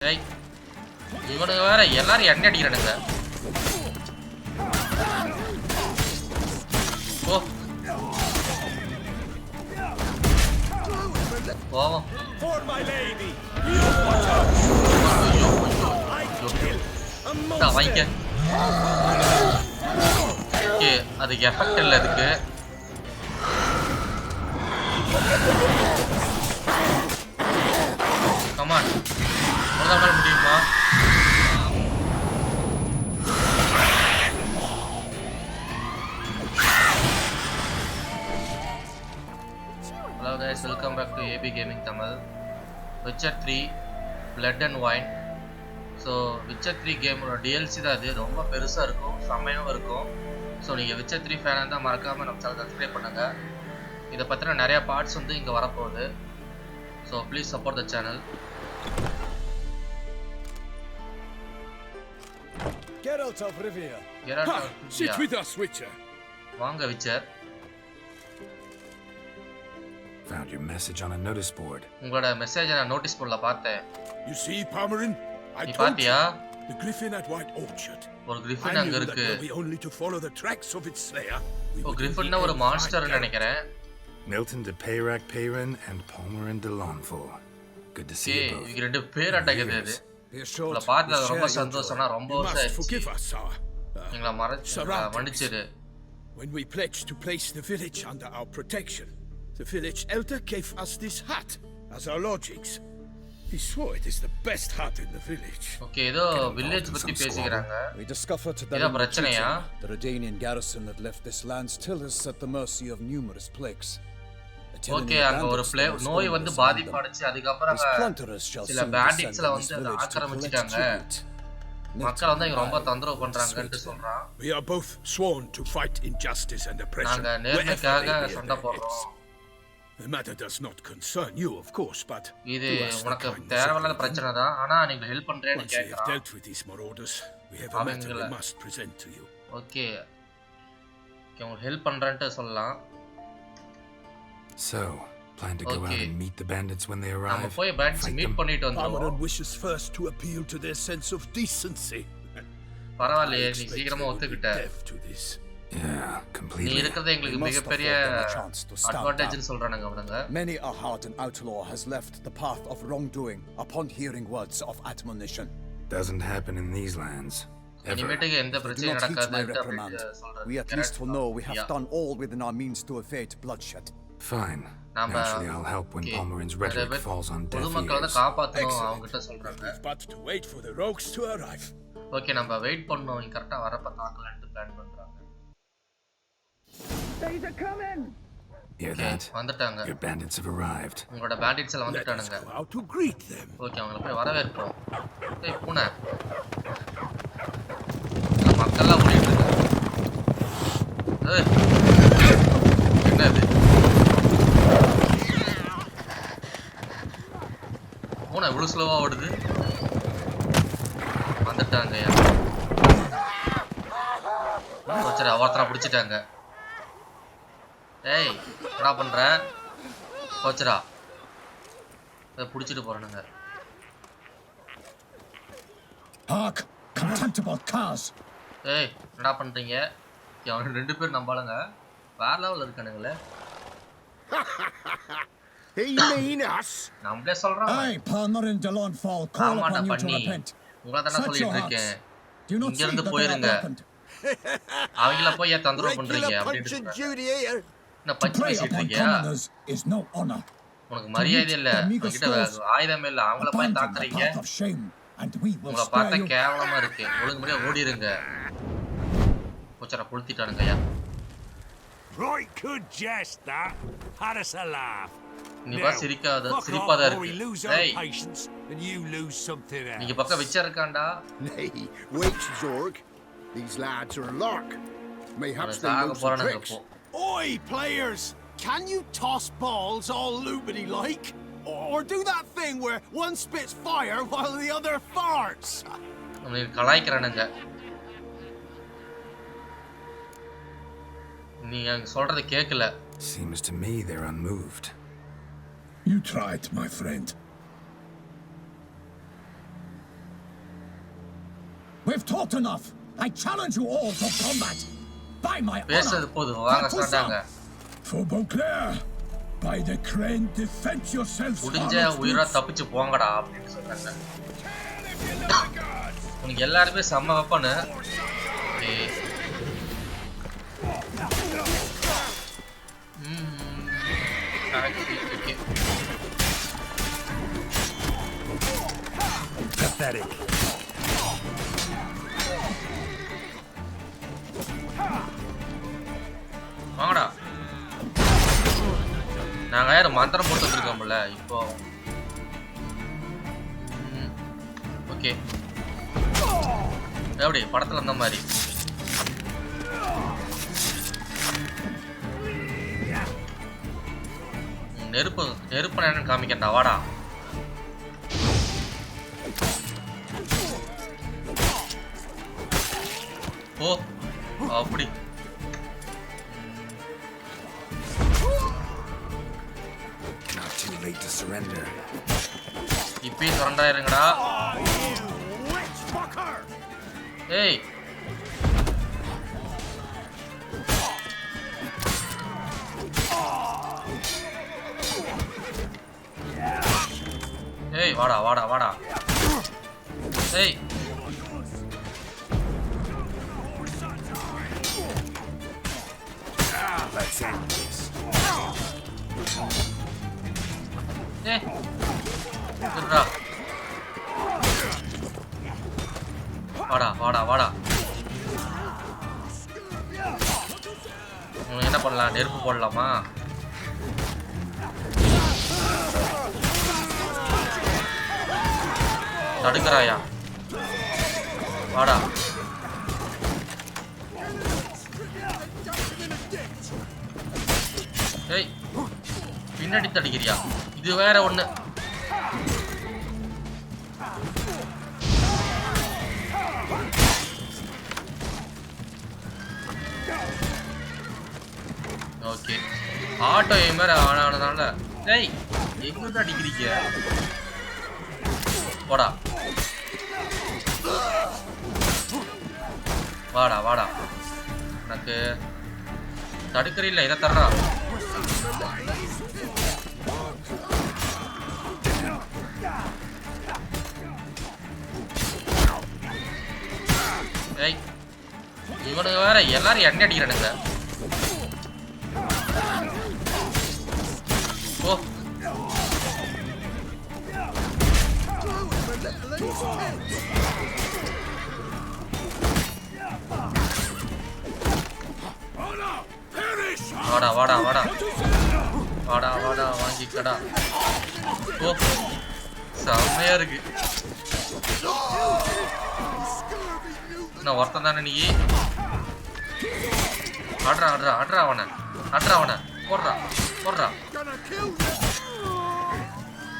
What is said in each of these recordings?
ஏய் இவனுங்க வேற எல்லாரும் எண்ணெய் அடிக்கிறானுங்க. ஓ போவோம். வாங்கிக்க. ஓகே அதுக்கு எஃபெக்ட் இல்லை அதுக்கு. கமான் முதல் முடியுமா? Hello guys, welcome back to AB Gaming Tamil. Witcher 3 Blood and Wine. So Witcher 3 கேமோட DLC தான் அது. ரொம்ப பெருசாக இருக்கும், செம்மையாகவும் இருக்கும். ஸோ நீங்கள் Witcher 3 ஃபேனாக இருந்தால் மறக்காமல் நம்ம சேனல் சப்ஸ்கிரைப் பண்ணுங்கள். இதை பற்றின நிறையா பார்ட்ஸ் வந்து இங்கே வரப்போகுது. So please support the channel. Get out of Rivia. Get out of Sit with us, Witcher. வாங்க Witcher. Found your message on a notice board. உங்களோட மெசேஜ் நான் நோட்டீஸ் போர்ட்ல பார்த்தேன். You see, Palmerin, I நீ told பாத்தியா? you, the griffin at White Orchard. ஒரு Griffin அங்க இருக்கு. We only to follow the tracks of its slayer. ஓ கிரிஃபின்னா ஒரு மான்ஸ்டர்னு நினைக்கிறேன். Milton de Peyrac Peyrin and Palmerin de Lonfort. Good to see you both. இவங்க ரெண்டு பேர் அட்டக்குது அது. உங்களை பார்த்தது ரொம்ப சந்தோஷம்னா ரொம்ப வருஷம் ஆயிடுச்சு. எங்களை மன்னிச்சிடு. When we pledged to place the village under our protection, the village elder gave us this hut as our lodgings. He swore it is the best hut in the village. Okay, ஏதோ village பத்தி பேசிக்கிறாங்க. We discovered that இத பிரச்சனையா? The Redanian garrison that left this land still is at the mercy of numerous plagues. Okay, அங்க ஒரு நோய் வந்து பாதிப்படைச்சு அதுக்கு அப்புறம் சில பேண்டிட்ஸ்ல வந்து ஆக்கிரமிச்சிட்டாங்க. மக்கள் வந்து இங்க ரொம்ப தொந்தரவு பண்றாங்கன்னு சொல்றான். We are both sworn to fight injustice and oppression. நாங்க நேர்மைக்காக சண்டை போடுறோம். The matter does not concern you, of course, but இது உனக்கு தேவையில்லாத பிரச்சனை தான். ஆனா நீங்க ஹெல்ப் பண்றேன்னு கேக்குறான். dealt with these marauders. We have a matter we must present to you. Okay. உங்களுக்கு ஹெல்ப் பண்றேன்னு சொல்லலாம். So, plan to go out and meet the bandits when they arrive. நம்ம போய் bandits மீட் பண்ணிட்டு வந்துறோம். Palmerin wishes first to appeal to their sense of decency. பரவாயில்லை, நீ சீக்கிரமா ஒத்துக்கிட்ட. Yeah, completely. நீ இருக்கிறது எங்களுக்கு மிகப்பெரிய அட்வான்டேஜ்னு சொல்றானுங்க அவனுங்க. Many a hardened outlaw has left the path of wrongdoing upon hearing words of admonition. Doesn't happen in these lands. இனிமேட்டுக்கு எந்த பிரச்சனையும் நடக்காதுன்னு சொல்றாங்க. We at least will know we have done all within our means to evade bloodshed. Fine. Naturally, I'll help when Palmerin's rhetoric falls on deaf ears. பொதுமக்களை வந்து காப்பாத்தணும் அவங்க கிட்ட சொல்றாங்க. But to wait for the rogues to arrive. Okay, நம்ம wait பண்ணோம். இங்க கரெக்ட்டா வரப்ப தாக்கலாம்னு பிளான் பண்றாங்க. They're coming. Hear that? வந்துட்டாங்க. Your bandits have arrived. உங்களோட பேண்டிட்ஸ் எல்லாம் வந்துட்டானுங்க. How to greet them? Okay, அவங்கள போய் வரவேற்கிறோம். ஏய் பூனை. மக்கள்லாம் ஓடிட்டு இருக்காங்க. ஏய் என்னது? பூனை இவ்வளவு ஸ்லோவா ஓடுது. வந்துட்டாங்கயா. சரி, ஒருத்தரை பிடிச்சிட்டாங்க. ஏய் என்ன பண்ற? கோச்சரா பிடிச்சிட்டு போறானுங்க. Hark, contemptible cars. ஏய் என்ன பண்றீங்க? அவன் ரெண்டு பேர் நம்பாளுங்க வேற லெவல்ல இருக்கானுங்களே. He mean us? நம்மளே சொல்றோம். Hey, Palmerin de Lonfort, call upon you to repent. உங்களை தானே சொல்லிட்டு இருக்கேன். இங்க இருந்து போயிருங்க. அவங்கள போய் ஏன் தொந்தரவு பண்றீங்க அப்படின்னு என்ன பச்சை பேசிட்டு இருக்கியா? உனக்கு மரியாதை இல்ல, உங்ககிட்ட ஆயுதமே இல்ல, அவங்கள போய் தாக்குறீங்க. உங்களை பார்த்தா கேவலமா இருக்கு. ஒழுங்கு முடியா ஓடிருங்க. கொச்சரா கொளுத்திட்டானுங்கய்யா. Right good jest that. Had us a laugh. நீ பா சிரிப்பாதான் இருக்கு. ஏய் and you lose something else. நீங்க பக்கம் விச்ச இருக்கான்டா. Nay, wait, Zorg. These lads are lark. Mayhaps they know some tricks. Oi, players! Can you toss balls all loopity like? Or do that thing where one spits fire while the other farts? நம்மள கலாய்க்கறானுங்க. நீங்க சொல்றது கேக்கல. Seems to me they're unmoved. You tried, my friend. We've talked enough. I challenge you all to combat. By my பேசுறது honor. போதும் வாங்க சொன்னாங்க For Beauclair, by the crane, defend yourselves. முடிஞ்ச உயிரா தப்பிச்சு போங்கடா அப்படின்னு சொன்னாங்க. உனக்கு எல்லாருமே செம்ம வெப்பனு. Pathetic. வாங்கடா. நாங்க யாரும் மந்திரம் போட்டு வந்திருக்கோம்ல இப்போ. ஓகே. எப்படி படத்துல அந்த மாதிரி. நெருப்பு என்னன்னு காமிக்கண்டா வாடா. ஓ அப்படி Not too late to surrender. இப்பயே சரண்டாயிருங்கடா. ஏய் ஏய் வாடா வாடா வாடா. ஏய் Let's end this. ஏய் குடுடா. வாடா வாடா வாடா. என்ன பண்ணலாம்? நெருப்பு போடலாமா? தடுக்கறாயா? வாடா. ஏய் பின்னாடி தடிக்கிறியா? இது வேற ஒண்ணு. ஓகே ஆட்டோ எமர் ஆனதுனால டேய் எங்க அடிக்கிறீங்க? போடா வாடா வாடா. எனக்கு தடுக்கறில்ல இதை தர்றா. ஏய் இவனுக்கு வேற எல்லாரும் எண்ணெய் அடிக்கிறானுங்க. ஓ வாடா வாடா வாடா வாடா வாடா வாங்கிக்கடா. ஓ செம்மையா இருக்கு. நான் ஒருத்தன் தானே நீ? ஆடுறா ஆடுறா ஆடுறா அவனை ஆடுறா அவனை போடுறா போடுறா.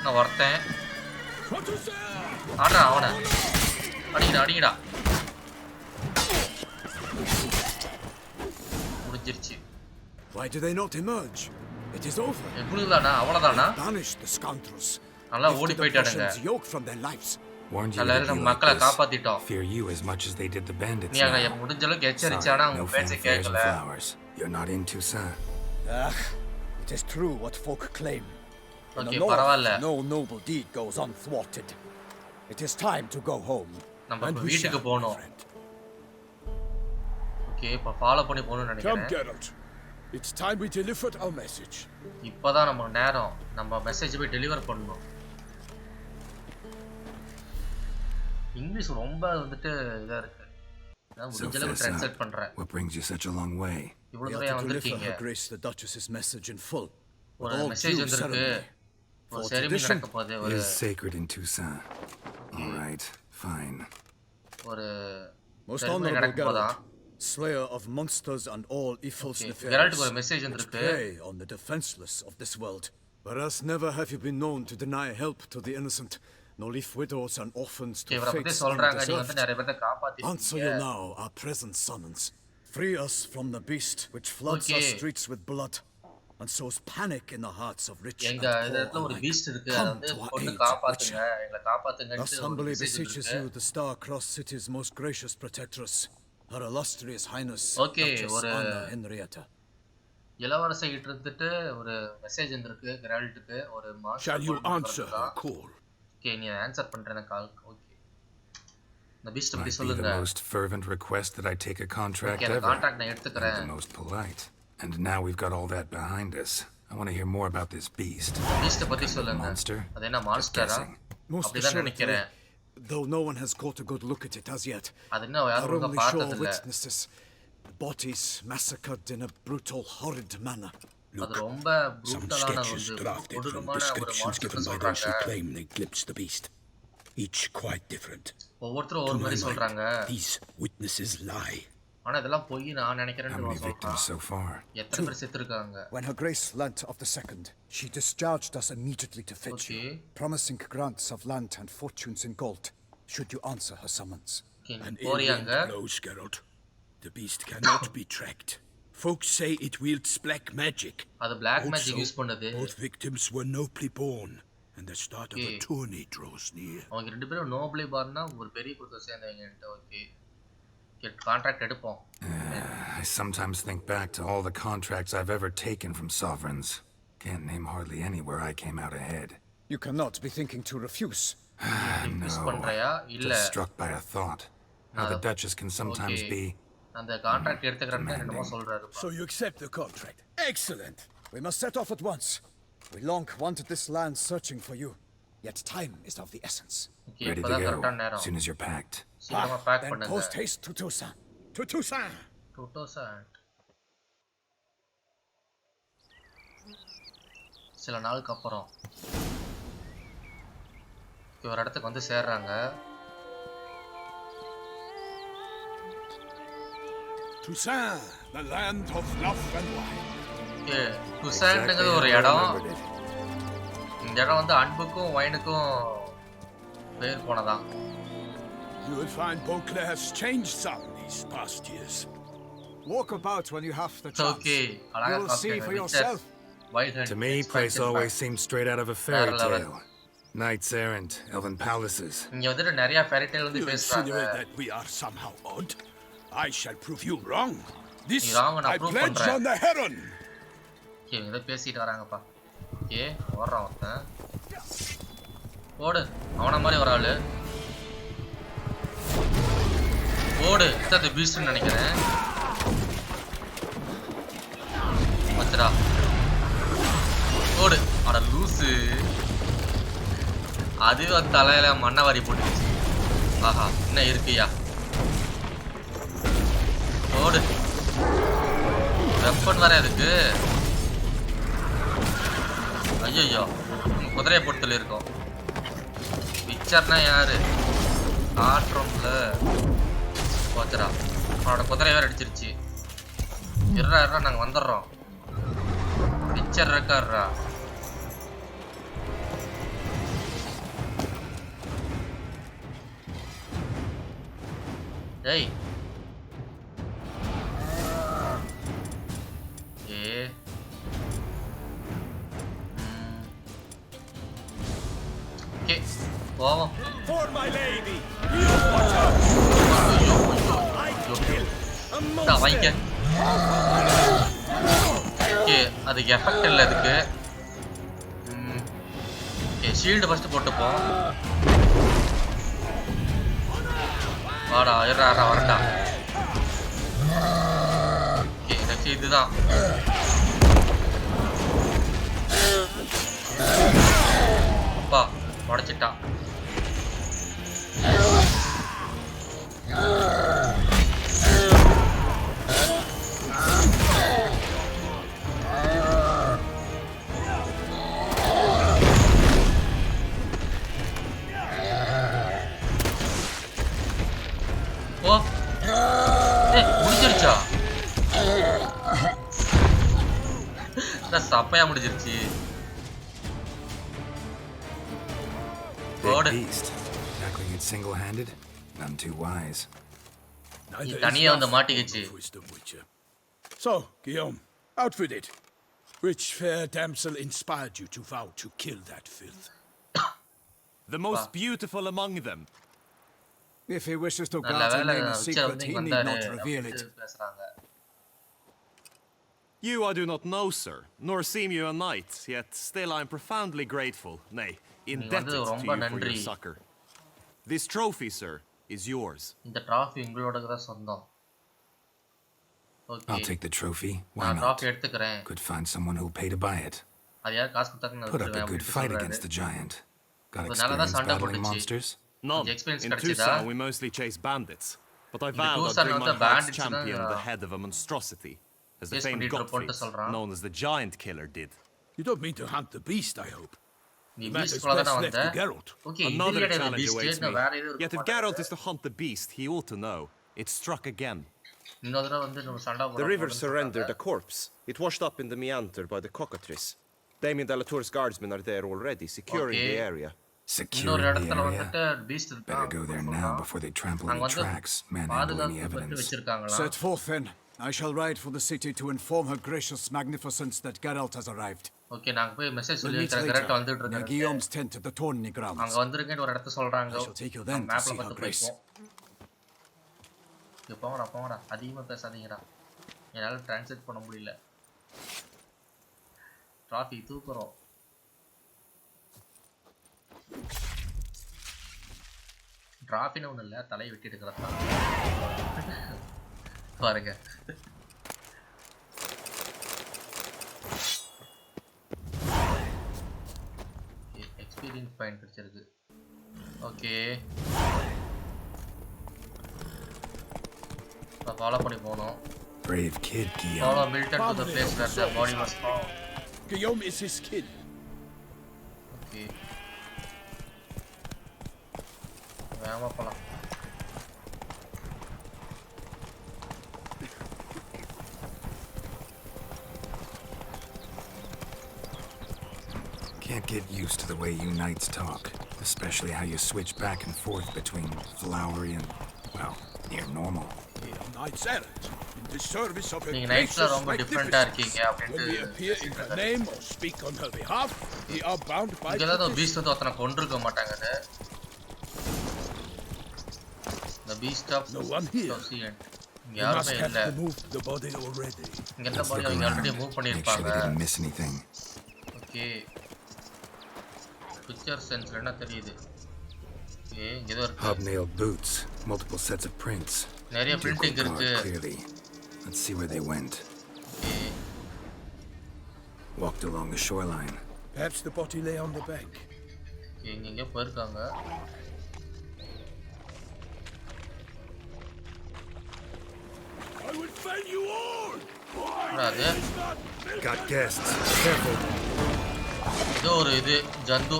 நான் ஒருத்தன் ஆடுறா அவனை அடிக்கடா அடிக்கடா. முடிஞ்சிருச்சு. Why do they not emerge? It is over. எப்படிதானா? அவ்வளவுதானா? Banish the scoundrels. நல்லா ஓடி போயிட்டானுங்க. Yoke from their lives. Warned you எல்லாரும் நம்ம மக்களை காப்பாத்திட்டோம். fear you as much as they did the bandits. நீ அங்க முடிஞ்ச அளவுக்கு எச்சரிச்சானா அவங்க பேச்ச கேட்கல. You're not in Toussaint. It is true what folk claim. In the Okay, north, பரவாயில்ல. no noble deed goes unthwarted. It is time to go home. நம்ம And we வீட்டுக்கு shall, போகணும். my friend. ஓகே இப்ப follow பண்ணி போகணும்னு Come, நினைக்கிறேன். Geralt. It's time we delivered our message. இப்பதான் நம்ம நேரம். நம்ம மெசேஜ் போய் டெலிவர் பண்ணணும். இங்கிலீஷ் ரொம்ப வந்துட்டு இதா இருக்கு. நான் முடிஞ்ச அளவுக்கு ட்ரான்ஸ்லேட் பண்றேன். What brings you such a long way? இவ்வளவு We are தூரம் to deliver வந்திருக்கீங்க. Her Grace the Duchess's message in full. With ஒரு all மெசேஜ் due வந்திருக்கு. ceremony. ஒரு For செரிமனி tradition, நடக்க போகுது. It ஒரு is sacred in Toussaint. All right, fine. ஒரு Most செரிமனி honorable நடக்க போதா? Geralt, slayer of monsters and all evil's Okay, nefarious, Geraltக்கு ஒரு மெசேஜ் which வந்திருக்கு. prey on the defenseless of this world. Whereas never have you been known to deny help to the innocent, nor leave widows and orphans to இவரை பத்தி fates சொல்றாங்க. நீ வந்து undeserved. நிறைய பேரை Answer காப்பாத்திட்டீங்க. you now our present summons. Free us from the beast which floods our Okay. streets with blood. and sows panic in the hearts of rich and எங்க இந்த இடத்துல poor ஒரு alike. பீஸ்ட் இருக்கு அத Come வந்து to our கொண்டு aid, காப்பாத்துங்க Witcher. எங்களை Thus காப்பாத்துங்கன்னு ஒரு humbly மெசேஜ் beseeches இருக்கு. you, the star-crossed city's most gracious protectress, Her illustrious Highness, Okay, Duchess ஒரு Anna Henrietta. இளவரசை கிட்ட இருந்துட்டு ஒரு மெசேஜ் வந்திருக்கு கிரால்ட்டுக்கு ஒரு Shall you master answer her call? Okay நீ ஆன்சர் பண்றேன கால் ஓகே இந்த பீஸ்ட் பத்தி Might be the சொல்லுங்க most fervent request that I take a contract okay அந்த ever, கான்ட்ராக்ட் நான் and எடுத்துக்கறேன் the most polite. And now we've got all that behind us. I want to hear more about this beast. Beast பத்தி சொல்லுங்க Monster? அது என்ன Just மான்ஸ்டரா guessing. Most அப்படிதான் assuredly, நினைக்கிறேன் though no one has caught a good look at it as yet. அது இன்னும் There யாரும் are ஒழுங்கா only sure பார்த்தது இல்ல witnesses. The bodies massacred in a brutal, horrid manner. அது ரொம்ப Some brutalaன sketches ஒரு drafted from கொடூரமான ஒரு descriptions given monster by those who சொல்றாங்க claim they glimpsed the beast. Each quite different. ஒவ்வொருத்தரும் To ஒரு my மாதிரி mind, சொல்றாங்க these witnesses lie. ஆனா இதெல்லாம் போய் நான் How நினைக்கிறேன்னு many victims சொல்றான் so far? எத்தனை பேர் செத்துருக்காங்க When Her Grace learnt of the second, she discharged us immediately to fetch you, Okay. promising grants of land and fortunes in gold, should you answer her summons. Okay An ill wind போறியாங்க blows, Geralt. The beast cannot be tracked. Folks say it wields black magic. அது black Also, magic use பண்ணுது both victims were nobly born, and the start of Okay. a tourney draws near. அவங்க ரெண்டு பேரும் நோபலி பார்னா ஒரு பெரிய குடும்பத்தை சேர்ந்தவங்கன்ட்டு okay contract எடுப்போம் I sometimes think back to all the contracts I've ever taken from sovereigns. Can't name hardly any where I came out ahead. You cannot be thinking to refuse. Use No, பண்றியா இல்ல just struck by a thought. How the Duchess can sometimes Okay. be... அந்த contract எடுத்துக்கறேன்னு என்னமோ சொல்றாரு So you accept the contract? Excellent. We must set off at once. We long wanted this land searching for you, yet time is of the essence. Okay Ready to இப்பதான் go, கரெக்டான as நேரம் soon as you're packed. சீக்கிரமா back Then பண்ணுங்க post haste to Toussaint. To Toussaint. 2000 சில நாளுக்கு அப்புறம் ஒரு இடத்துக்கு வந்து சேர்றாங்க Toussaint, the land of love and wine. Okay குசாண்ட்ங்கிறது ஒரு how I இடம் remembered it. இந்த இடம் வந்து அன்புக்கும் வைனுக்கும் பேர் போனதான் You will find Beauclair has changed some these past years. Walk about when you have the chance. Okay அழகா You will see for yourself. To me, place always seemed straight out of a fairy வேற level. tale. Knights errant, elven palaces. இங்க வந்துட்டு நிறைய fairy Dale வந்து You பேசுறாங்க insinuate that we are somehow odd? I shall prove you wrong. This நீ wrong ன்னு I prove pledge பண்ற. on the heron. Okay இதை பேசிட்டு வராங்கப்பா ஓகே ஓடுறான் ஒருத்தன் ஓடு அவன மாதிரி ஒரு ஆளு ஓடு இதான் பீஸ்ட்னு நினைக்கிறேன் மச்சடா ஓடு அட லூசு அதுவே தலையில மண்ணை வாரி போட்டுச்சு ஆஹா என்ன இருக்கியா ஓடு வெப்பன் வர இருக்கு ஐயோ குதிரையை பொறுத்தல இருக்கோம் பிக்சர்னா யாரு காட்டுறோம்ல போச்சுடா அவனோட குதிரை வேற அடிச்சிருச்சு இருறா நாங்க வந்துடுறோம் பிக்சர் இருக்காருடா டேய் ஓகே போவோம் For my lady! வாங்கிக்க ஓகே அதுக்கு எஃபெக்ட் இல்லை அதுக்கு ஓகே ஷீல்டு ஃபர்ஸ்ட் போட்டுப்போம் வாடா இருடா வரட்டா ஓகே நெக்ஸ்ட் இதுதான் அப்பா உடச்சிட்டான் ஓ முடிஞ்சிருச்சா சப்பையா முடிஞ்சிருச்சு Big beast. Tackling it single-handed? None too wise. Neither is தனியா வந்து love மாட்டிக்கிச்சு full of wisdom, Witcher. So, Guillaume, outfit it. Which fair damsel inspired you to vow to kill that filth? The most beautiful among them. If he wishes to நல்ல guard her வேளை name a Witcher secret, வந்து he இங்க need வந்தாரு not reveal it. அப்படின்னு பேசுறாங்க. You I do not know, sir, nor seem you a knight, yet still I am profoundly grateful, nay, indebted to you for your succor. This trophy, sir, is yours. இந்த trophy உங்களோட தான் சொந்தம். I'll take the trophy. Why நான் not? Trophy எடுத்துக்கிறேன். Could find someone who'll pay to buy it. அது யார் காசு கொடுத்தாங்கன்னு Put up a good fight against the giant. Got So நல்லா தான் experience சண்டை battling போட்டுச்சு. monsters? None. experience In கிடைச்சதா? Tucson we mostly chase bandits, but I vowed I'd Tucson bring வந்து my heart's bandits champion தான், the head of a monstrosity, as the chase famed பண்ணிட்டு இருப்போம்னு Gottfried, சொல்றான். known as the giant killer, did. You don't mean to hunt the beast, I hope. நீ The beast matter's குள்ள best தான left வந்த. to Geralt. Okay Another இது challenge beast awaits நான் me. வேற எதுவும் Yet if Geralt is to hunt the beast, he ought to know. It struck again. இன்னொரு தடவை வந்து நம்ம சண்டை The river surrendered a corpse. It washed up in the meander by the cockatrice. Damien Delatour's guardsmen are there already, securing the area. Securing இன்னொரு the இடத்துல area? வந்துட்டு beast Better இருக்கான். go there now before they trample அங்க any வந்து tracks, manhandle any பாதுகாப்பு பட்டு evidence. வச்சிருக்காங்களா? Set forth then. I shall ride for the city to inform her gracious magnificence that Geralt has arrived. Okay நாங்க போய் message We'll சொல்லி meet correct later வந்துட்டு near இருக்காங்க. Guillaume's tent at the Tourney grounds. அங்க வந்திருக்கேன்னு ஒரு இடத்த சொல்றாங்க. I shall take you then to மேப்ல see her பார்த்து grace. போய்ப்போம். போங்கடா அதிகமா பேசாதீங்கடா. என்னால டிரான்ஸ்லேட் பண்ண முடியல. டிராஃபி தூக்குறோம். டிராஃபின்னு ஒன்றும் இல்லை, தலையை வெட்டி எடுக்கிறது தான். பாருங்க. எக்ஸ்பீரியன்ஸ் பாயிண்ட் கிடைச்சிருக்கு. ஓகே ஃபாலோ பண்ணி போகணும். Brave kid, Guillaume. Follow Milton to the place where the body was found. Guillaume is his kid. Okay. வேகமா போலாம். Can't get used to the way you knights talk, especially how you switch back and forth between flowery and, well, near normal. We are knights errant in the service of her நீங்க நைட்ஸ்ல gracious ரொம்ப டிஃபரெண்டா இருக்கீங்க magnificence. When we அப்படினு. appear in her name or speak on her behalf, we are bound by இங்கதான் tradition. Beast வந்து ஒருத்தனை கொண்டிருக்க மாட்டாங்க. The beast of No one here. Sociant. இங்க We must யாருமே have இல்ல. removed the body already. இங்க இருந்த Let's பாடி look அவங்க around. Already move Make sure பண்ணிருப்பாங்க. they didn't miss anything. Okay picture சென்ஸ்ல என்ன தெரியுது? ஓகே இங்க ஏதோ இருக்கு. Hobnailed boots, multiple sets of prints. நிறைய Ducal பிரிண்டிங் guard, இருக்கு. clearly. Let's see where they went. Okay Walked along the shoreline. Perhaps the body lay on the bank. இங்க போயிருக்காங்க. I will fell you all. அது Got guests. Careful. ஏதோ ஒரு இது ஜந்து.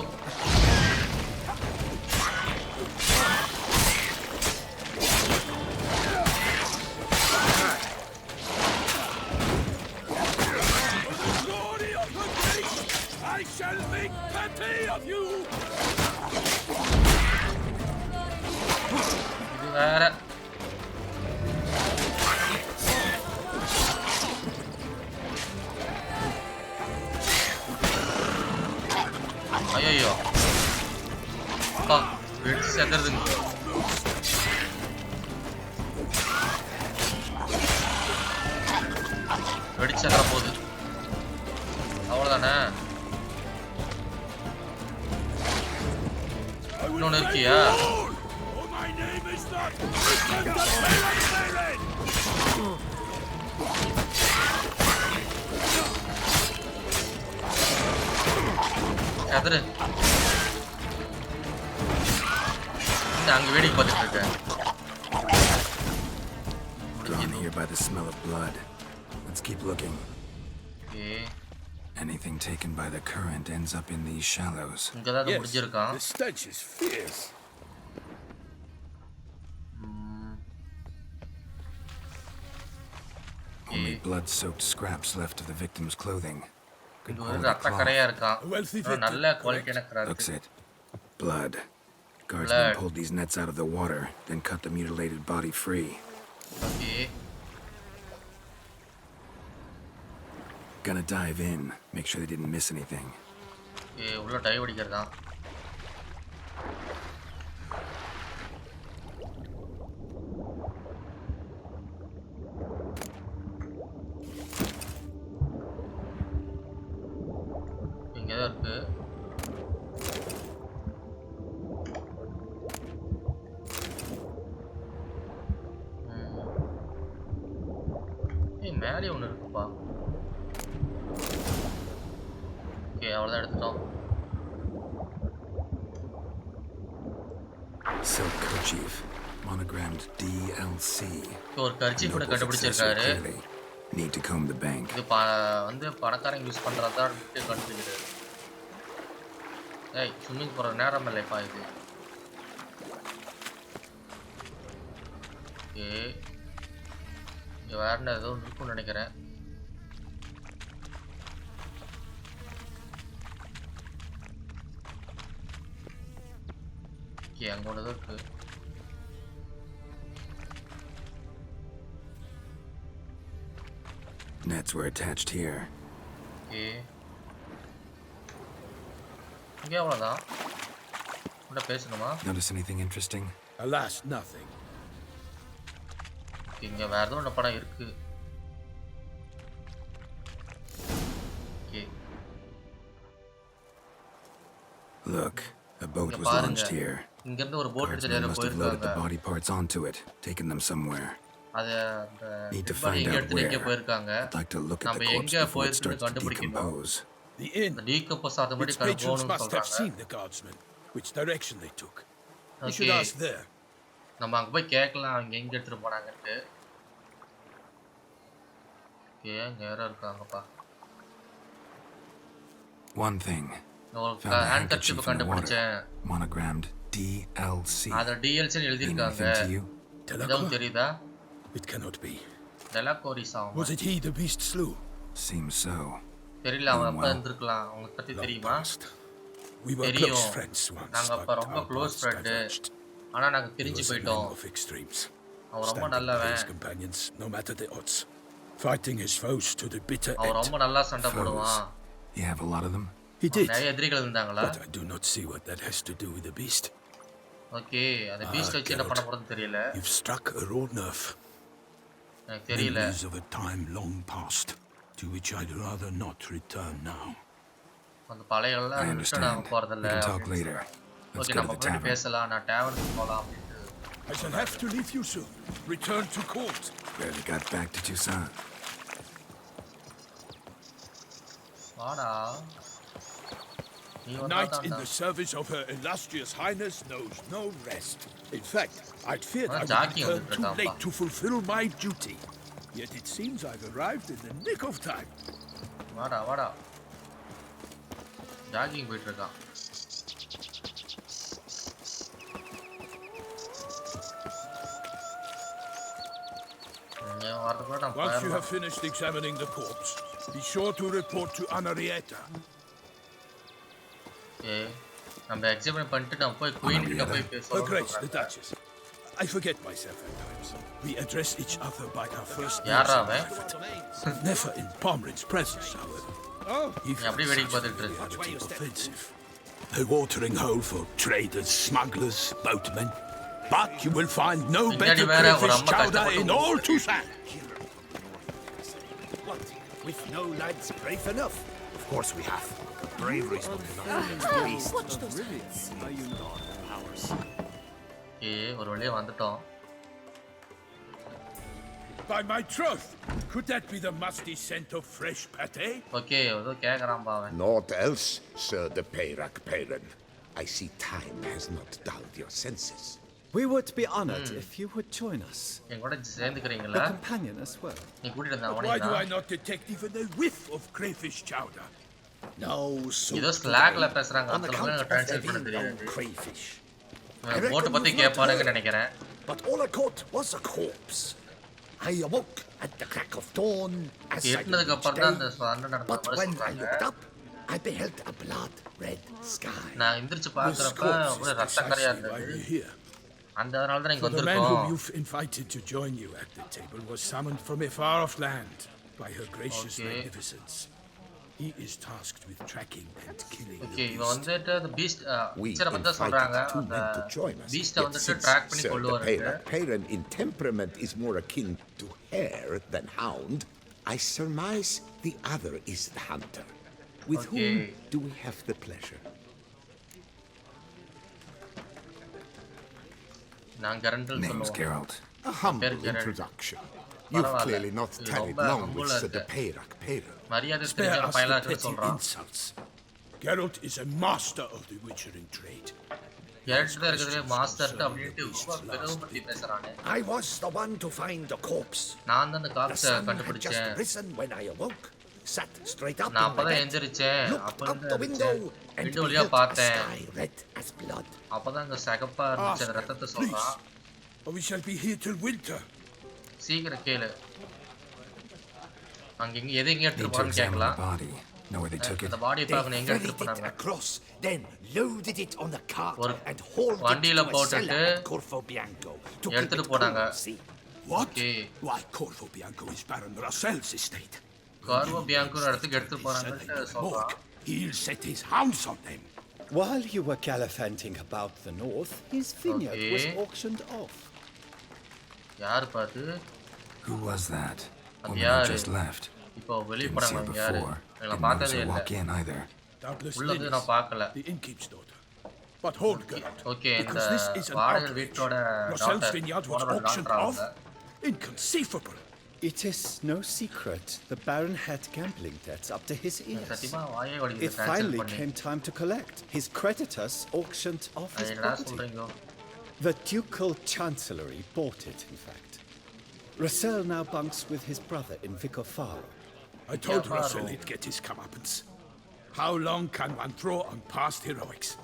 Glory of her grace, I shall make petty of you. இது வேற. ஐயோ அப்பா வெடிச்சு செத்துறதுங்க. வெடிச்சு செத்துற போகுது. அவ்வளோதானே? இன்னொன்று இருக்கியா? Oh, my name is not Richard the Pale-Pale. செத்துரு. அங்கே வேடிக்கை பார்த்துட்டு இருக்கேன். Drawn here by the smell of blood. Let's keep looking. Okay Anything taken by the current ends up in these shallows. இங்கே தான் அது Yes, முடிஞ்சிருக்கான். the stench is fierce. Only blood-soaked scraps left of the victim's clothing. Good இங்கே ஒரு quality ரத்த கரையா cloth. இருக்கான். A wealthy ஒரு நல்ல victim, குவாலிட்டியான கரை Looks இருக்கு. it. Blood. Guardsmen Blood. pulled these nets out of the water, then cut the mutilated body free. Okay Gonna dive in, make sure they didn't miss anything. உள்ள dive அடிக்கிறதா? இங்க தான் இருக்கு. மேலே ஒன்று இருக்குப்பா. ஓகே அவ்வளோதான் எடுத்துட்டோம். Silk kerchief, monogrammed DLC. ஒரு கர்ச்சீஃப் கூட கண்டுபிடிச்சிருக்காரு. Need to comb the bank. இது வந்து பணக்காரங்க யூஸ் பண்றதா கண்டுபிடிக்கிறாரு. ஏய் ஸ்விம்மிங் போற நேரம் இல்லைப்பா இது. ஓகே இங்க வேற ஏதோ இருக்கும்னு நினைக்கிறேன். ஓகே அங்க ஒன்று இருக்கு. Nets were attached here. Okay. இங்கே அவ்வளோதான். உள்ள பேசணுமா? Notice anything interesting? Alas, nothing. இங்க வேற ஏதோ ஒரு படம் இருக்கு. Okay. Look, a boat was launched here. இங்க இருந்து ஒரு போட் எடுத்து must have loaded the body parts onto it, taken them somewhere. Need to find out where. I'd like to look at the corpse before it starts to decompose. The inn. Its patrons must have seen the guardsmen. Which direction they took. You should ask there. நம்ம அங்க போய் கேட்கலாம் அவங்க எங்க எடுத்துட்டு போனாங்கன்னு. Okay அங்க யாரோ இருக்காங்கப்பா. One thing. ஹேண்ட் கர்ச்சீஃப் கண்டுபிடிச்சேன். Monogrammed DLC. அத DLC னு எழுதி இருக்காங்க. எதுவும் தெரியுதா? It cannot be. Was it he the beast slew? Seems so. தெரியல அவன் அப்ப இருந்திருக்கலாம். உங்களுக்கு பத்தி தெரியுமா? We were close friends once. நாங்க அப்ப ரொம்ப க்ளோஸ் ஃப்ரெண்ட். ஆனா நாங்க பிரிஞ்சு போயிட்டோம். அவன் ரொம்ப நல்லவன். Companions, no matter the odds. Fighting his foes to the bitter end. அவன் ரொம்ப நல்லா சண்டை போடுவான். You have a lot of them? He did. நிறைய எதிரிகள் இருந்தாங்களா? But I do not see what that has to do with the beast. Okay அந்த Beast வச்சு என்ன பண்ண போறதுன்னு தெரியல. You've struck a raw nerve. Memories of a time long past, to which I'd rather not return now. அந்த பழைய எல்லாம் return போறது இல்ல. We can talk later. Okay நம்ம போய் பேசலாம். நான் டேவனுக்கு போலாம். I shall have to leave you soon. Return to court. Barely got back to Tucson. வாடா. Knight in the service of Her Illustrious Highness knows no rest. In fact, I'd feared I would return too late to fulfill my duty. Yet it seems I've arrived in the nick of time. வாடா. Jogging போயிட்டு இருக்கான். Once you have finished examining the corpse, be sure to report to Anarietta. Okay. நம்ம examine பண்ணிட்டு நம்ம போய் queen கிட்ட போய் பேசலாம். Her Grace the Duchess. I forget myself at times. We address each other by our first names. Never in Pomrin's presence, however. If offensive. A watering hole for traders, smugglers, boatmen. But you will find no better crayfish chowder in all Tucson. What? We've no lads brave enough? Of course we have. Bravery's not enough. Watch those hands. Are you not ours? ஒரு வழியா வந்துட்டோம். By my troth, could that be the musty scent of fresh pate? Okay, ஏதோ கேக்குறான் பாவன். Naught else, Sir the Peyrak Peyran. I see time has not dulled your senses. We would be honored if you would join us. என் கூட சேர்ந்துக்கிறீங்களா? A companion as well. நீ கூட்டிட்டு வந்தா Why do I not detect even a whiff of crayfish chowder? No, so ஏதோ ஸ்லாக்ல பேசுறாங்க. அதனால translate பண்ண தெரியாது. crayfish. Boat பத்தி கேட்பாருன்னு நினைக்கிறேன். But all I caught was a corpse. I awoke at the crack of dawn as I did each day. But when I looked up, I beheld a blood-red sky. நான் எந்திரிச்சு பார்க்கறப்ப ஒரு ரத்தக்கரையா இருந்தது. அதனால தான் இங்க The man வந்திருக்கோம். whom you've invited to join you at the table was summoned from a far-off land. by her gracious magnificence. He is tasked with tracking and killing the beast. The beast we invited 2 men to join us. Yet since Sir the Peyrac Peyran in temperament is more akin to hare than hound, I surmise the other is the hunter. With whom do we have the pleasure? Name's Geralt. A humble introduction. You've clearly not tarried long with Sir the Peyrac Peyran. Spare us the petty insults. Geralt is a master of the witchering trade. I was the one to find the corpse. The sun had just risen when I awoke. Sat straight up in my bed, looked out the window, and beheld a sky red as blood. Please, or we shall be here till winter. Need to examine the body. Know where they took it? They ferried it across, then loaded it on a cart and hauled it to a cellar at Corvo Bianco to keep it cool, see? What? Why, Corvo Bianco is Baron Russell's estate. He'll set his hounds on them. While you were gallivanting about the north, his vineyard was auctioned off. Who was that? Woman who just left. Didn't see her before. Didn't notice her walk in either. Doubtless the innkeep's daughter. But hold, Geralt, because this is an outrage. Russell's vineyard was auctioned off? Inconceivable. It is no secret the Baron had gambling debts up to his ears. It finally came time to collect. His creditors auctioned off his property. The Ducal Chancellery bought it, in fact. Russell now bunks with his brother in Vicofaro. I told Russell he'd get his comeuppance. How long can one throw on past heroics?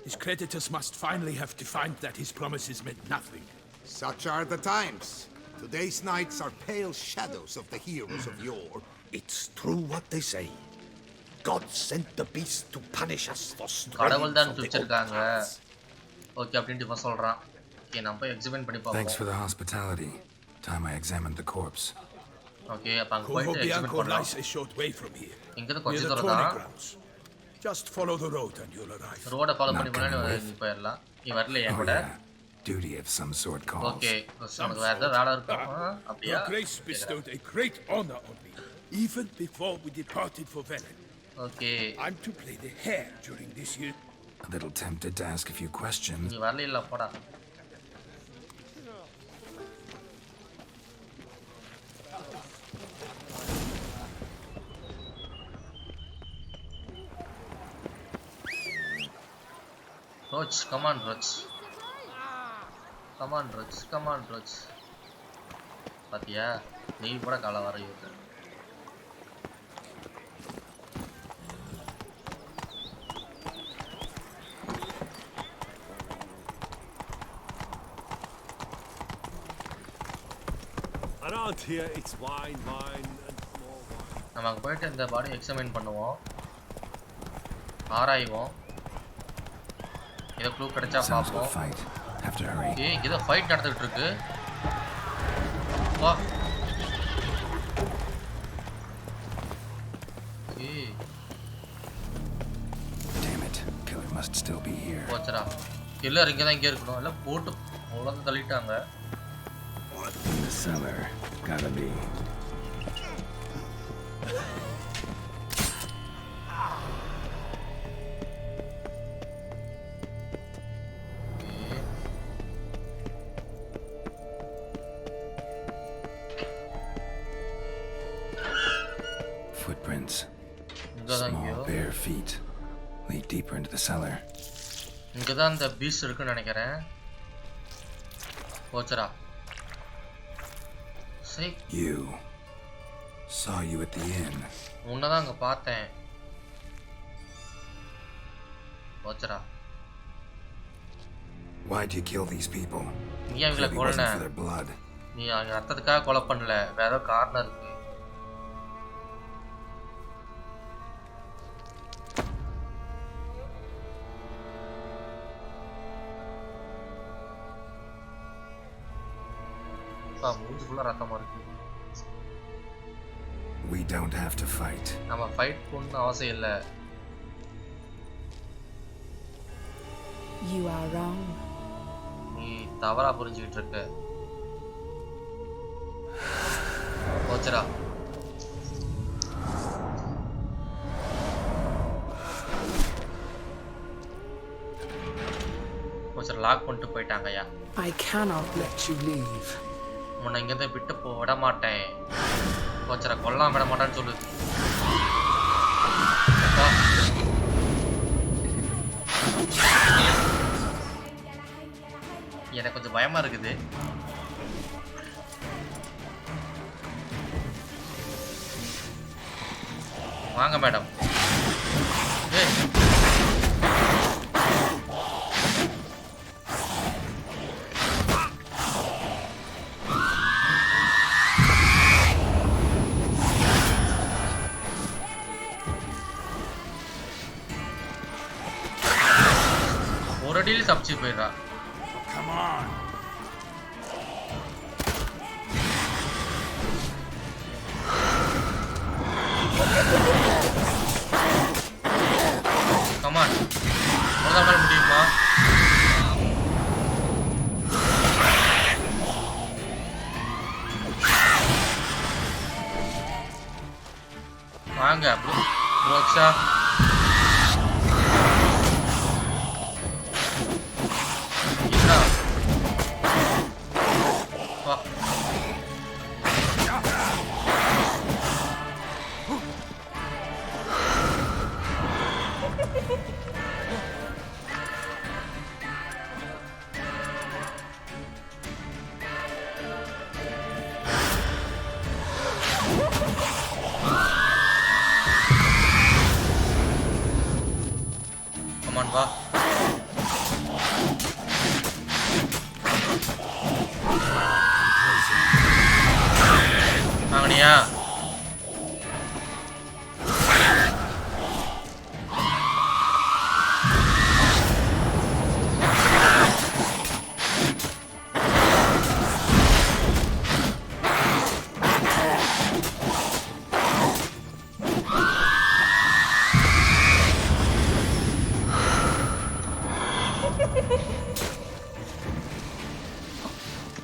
His creditors must finally have defined that his promises meant nothing. Such are the times. Today's knights are pale shadows of the heroes of yore. It's true what they say. God sent the beast to punish us for straying from the old paths. Thanks for the hospitality. Time I examined the corpse. Corvo Bianco lies a short way from here, near the tourney grounds. Just follow the road and you'll arrive. Not coming with? Oh yeah. Duty of some sort calls. Your Grace bestowed a great honor on me, even before we departed for Velen. I'm to play the hare during this year. A little tempted to ask a few questions. Roach, come on, Roach. Come on, Roach. Come on, Roach. Pathia, nee kuda kala varayudha. Around here it's wine and more wine. நம்ம போயிட்டு இந்த பாடி examine பண்ணுவோம். ஆராய்வோம். இத clue கிடைச்சா பாப்போம். ஏய் இங்க ஃபைட் நடந்துட்டு இருக்கு. வா. ஏய். Damn it. Killer must still be here. போச்சடா. கில்லர் இங்க இருக்கணும். இல்ல போட்டு உலந்து தள்ளிட்டாங்க. The cellar. Gotta be. Footprints. Small bare feet lead deeper into the cellar. இங்க தான் அந்த பீஸ் இருக்குன்னு நினைக்கிறேன். போச்சடா. You saw you at the inn. உன்னதான் அங்க பார்த்தேன். போச்சடா. Why did you kill these people? நீ அவங்கள கொல்ல. நீ அவங்க ரத்தத்துக்காக கொலை பண்ணல. வேற ஏதோ காரணம் இருக்கு. We don't have to fight. நம்ம ஃபைட் பண்ண அவசியம் இல்ல. You are wrong. நீ தவறா புரிஞ்சிட்டு இருக்க. போச்சடா. போச்சடா லாக் பண்ணிட்டு போயிட்டாங்கயா. I cannot let you leave. உன்னை இங்க இருந்து விட்டு விட மாட்டேன். போச்சடா கொல்லாம விட மாட்டேன்னு சொல்லு. எனக்கு கொஞ்சம் பயமா இருக்குது. வாங்க மேடம். ஒரு அடியில் தப்பிச்சு போயிடுறா. Come on. Come on. ஒரு முடியுமா? வாங்க Bruxa. வா வாங்கனியா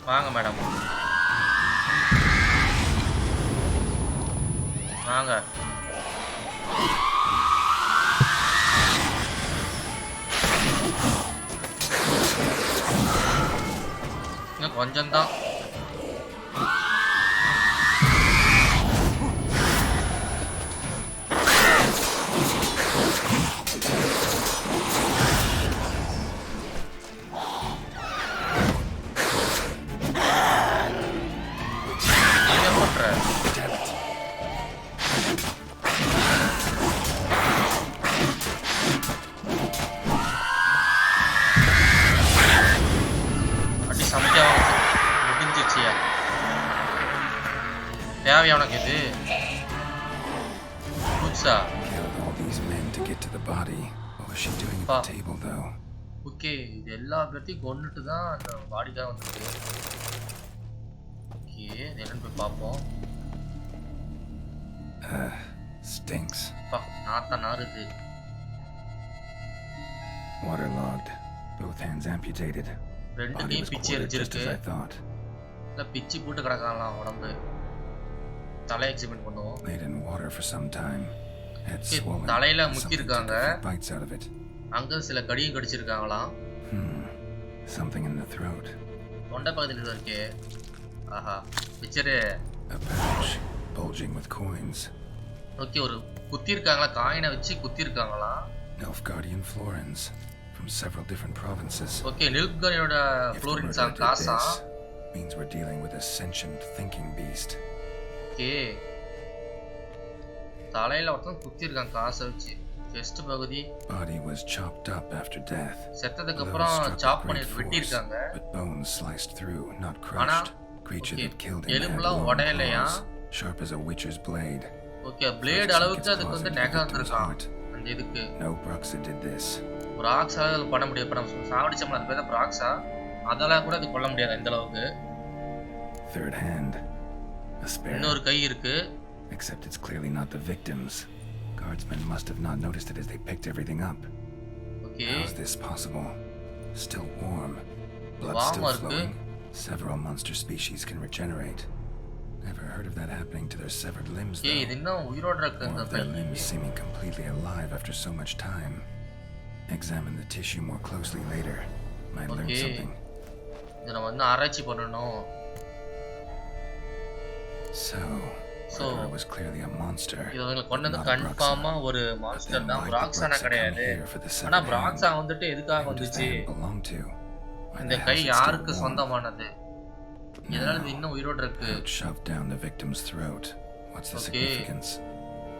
வாங்க மேடம் வாங்க இன்னும் கொஞ்சம் தான் தேவையா உனக்கு இது Bruxa all these men to get to the body. What was she doing at the table though? Okay இது எல்லா பேர்த்தையும் கொன்னுட்டு தான் அந்த பாடிக்காக வந்திருக்கு. ஓகே என்னன்னு போய் பார்ப்போம். Stinks. நாத்தம் நாறுது. Waterlogged. Both hands amputated. ரெண்டு கையும் பிச்சு எரிஞ்சிருக்கு. இல்ல பிச்சு போட்டு கிடக்கலாம் உடம்பு. தலை எக்ஸாமின் பண்ணுவோம். Laid in water for some time. Head swollen. தலையில முக்கி இருக்காங்க. Bites out of it. அங்க சில கடியும் கடிச்சிருக்காங்களாம். Something in the throat. தொண்டை பகுதியில இருக்கே. ஆஹா பிச்சரே. A pouch bulging with coins. Okay ஒரு குத்தி இருக்காங்களா காயினை வச்சு குத்தி இருக்காங்களாம். Nilfgaardian florins from several different provinces. Okay Nilfgaardiயோட florins காசா. Means we're dealing with a sentient thinking beast. Okay தலையில ஒருத்தன் குத்தி இருக்கான் காசை வச்சு. செஸ்ட் பகுதி body was chopped up after death. செத்ததுக்கு அப்புறம் சாப் பண்ணி வெட்டி இருக்காங்க. But bones sliced through, not crushed. Creature that killed him. எலும்புலாம் உடையலையா? Sharp as a witch's blade. Okay blade அளவுக்கு அதுக்கு வந்து நெகம் வந்திருக்கான். அந்த இதுக்கு No Bruxa did this. Bruxa அத பண்ண முடியாது. இப்ப நம்ம சாவடிச்சோம்ல அது பேர் தான் Bruxa. அதெல்லாம் கூட அது கொல்ல முடியாது இந்த அளவுக்கு. Third hand. A spare. இன்னொரு கை இருக்கு. Except it's clearly not the victims. Guardsmen must have not noticed it as they picked everything up. Okay. How is this possible? Still warm. Blood still flowing. Several monster species can regenerate. Never heard of that happening to their severed limbs though. Or of their limbs seeming completely alive after so much time. Examine the tissue more closely later. Might learn something. So, it was clearly a monster. இவங்க கொன்னது கன்ஃபார்மா ஒரு monster தான். Bruxa கிடையாது. ஆனா Bruxa வந்துட்டு எதுக்காக வந்துச்சு? இந்த கை யாருக்கு சொந்தமானது? இதனால இது இன்னும் உயிரோட இருக்கு. Shoved down the victim's throat. What's the significance?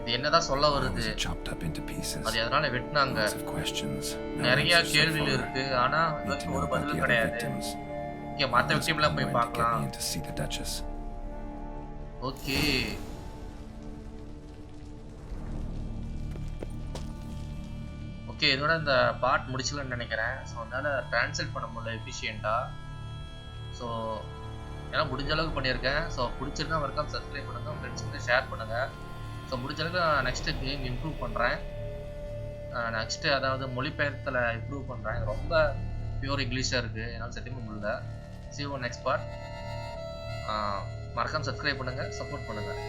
இது என்னதான் சொல்ல வருது? அது அதனால வெட்டினாங்க. நிறைய கேள்விகள் இருக்கு. ஆனா இதுக்கு ஒரு பதில் கிடையாது. இங்க மத்த விக்டிம்லாம் போய் பார்க்கலாம். ஓகே. ஓகே, இதோட இந்த பார்ட் முடிச்சலாம்னு நினைக்கிறேன். ஸோ அதனால ட்ரான்ஸ்லேட் பண்ண முடியல எஃபிஷியண்டாக. ஸோ எல்லாம் முடிஞ்ச அளவுக்கு பண்ணியிருக்கேன். ஸோ பிடிச்சிருந்தா மறக்காம சப்ஸ்கிரைப் பண்ணுங்க, உங்கள் ஃப்ரெண்ட்ஸுக்கு ஷேர் பண்ணுங்கள். ஸோ முடிஞ்ச அளவுக்கு நான் நெக்ஸ்ட்டு கேம் இம்ப்ரூவ் பண்ணுறேன். நெக்ஸ்ட்டு அதாவது மொழிபெயர்த்தில் இம்ப்ரூவ் பண்ணுறேன். ரொம்ப பியூர் இங்கிலீஷாக இருக்குது, என்னால் சத்தியமாக முடியல. See you next part. மறக்காம சப்ஸ்கிரைப் பண்ணுங்கள், சப்போர்ட் பண்ணுங்கள்.